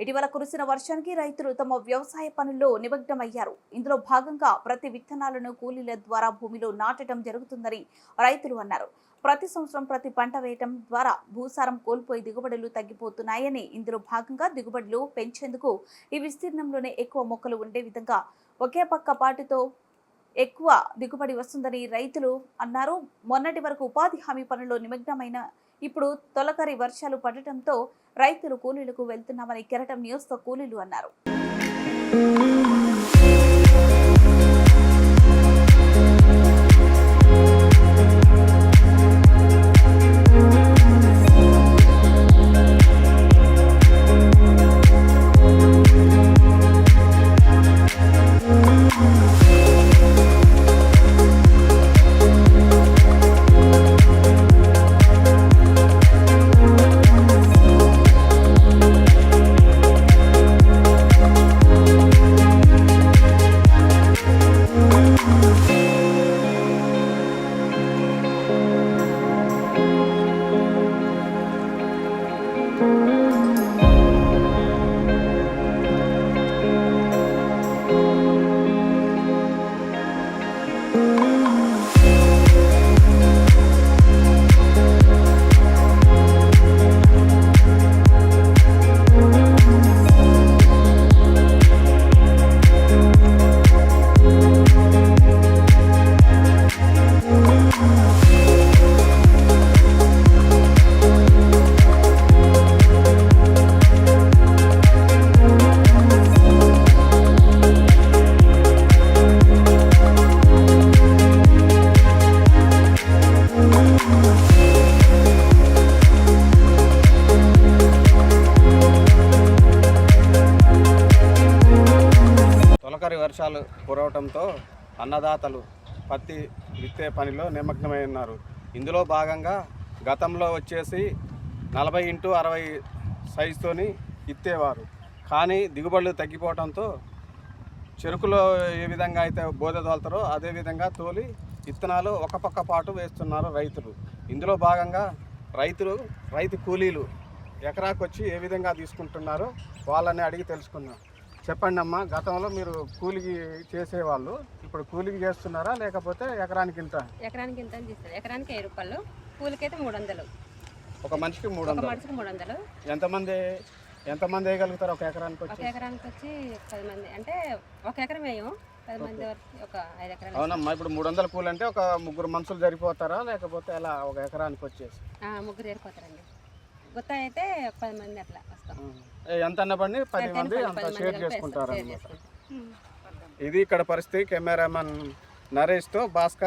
ఇటీవల కురిసిన వర్షానికి రైతులు తమ వ్యవసాయ పనుల్లో నిమగ్నమయ్యారు. ఇందులో భాగంగా ప్రతి విత్తనాలను కూలీల ద్వారా భూమిలో నాటడం జరుగుతుందని రైతులు అన్నారు. ప్రతి సంవత్సరం ప్రతి పంట వేయటం ద్వారా భూసారం కోల్పోయి దిగుబడులు తగ్గిపోతున్నాయని, ఇందులో భాగంగా దిగుబడులు పెంచేందుకు ఈ విస్తీర్ణంలోనే ఎక్కువ మొక్కలు ఉండే విధంగా ఒకే పక్క పాటుతో ఎక్కువ దిగుబడి వస్తుందని రైతులు అన్నారు. మొన్నటి వరకు ఉపాధి హామీ పనుల్లో నిమగ్నమైన ఇప్పుడు తొలకరి వర్షాలు పడటంతో రైతులు కూలీలకు వెళ్తున్నామని కెరటం న్యూస్తో కూలీలు అన్నారు. తొలకరి వర్షాలు కురవటంతో అన్నదాతలు పత్తి విత్తే పనిలో నిమగ్నమై ఉన్నారు. ఇందులో భాగంగా గతంలో వచ్చేసి 40x60 సైజుతోని ఇత్తేవారు. కానీ దిగుబడులు తగ్గిపోవడంతో చెరుకులో ఏ విధంగా అయితే బోధ తోలుతారో అదేవిధంగా తోలి విత్తనాలు ఒక పక్క పాటు వేస్తున్నారు రైతులు. ఇందులో భాగంగా రైతు కూలీలు ఎకరాకు వచ్చి ఏ విధంగా తీసుకుంటున్నారో వాళ్ళని అడిగి తెలుసుకున్నాం. చెప్పండి అమ్మా, గతంలో మీరు కూలికి చేసేవాళ్ళు, ఇప్పుడు కూలికి చేస్తున్నారా లేకపోతే ఎకరానికి ఇంత? ఎకరానికి ఇంత అని చేస్తారు. ఎకరానికి 1000 రూపాయలు, కూలికి అయితే 300. ఒక మనిషికి 300. ఎంతమంది వేయగలుగుతారు ఒక ఎకరానికి వచ్చి? ఒక ఎకరానికి వచ్చి 10 మంది, అంటే ఒక ఎకరం వేయం 10 మంది వరకు ఒక 5 ఎకరాలు. అవునమ్మా, ఇప్పుడు 300 కూలి అంటే ఒక 3 మనుషులు సరిపోతారా లేకపోతే ఎలా ఒక ఎకరానికి వచ్చేసి? 3 సరిపోతారండి. గుత్త అయితే 10 మంది అట్లా వస్తాం. ఎంత అన్నపండి 10 మంది అంత షేర్ చేసుకుంటారు అన్నమాట. ఇది ఇక్కడ పరిస్థితి. కెమెరామెన్ నరేష్తో భాస్కర్.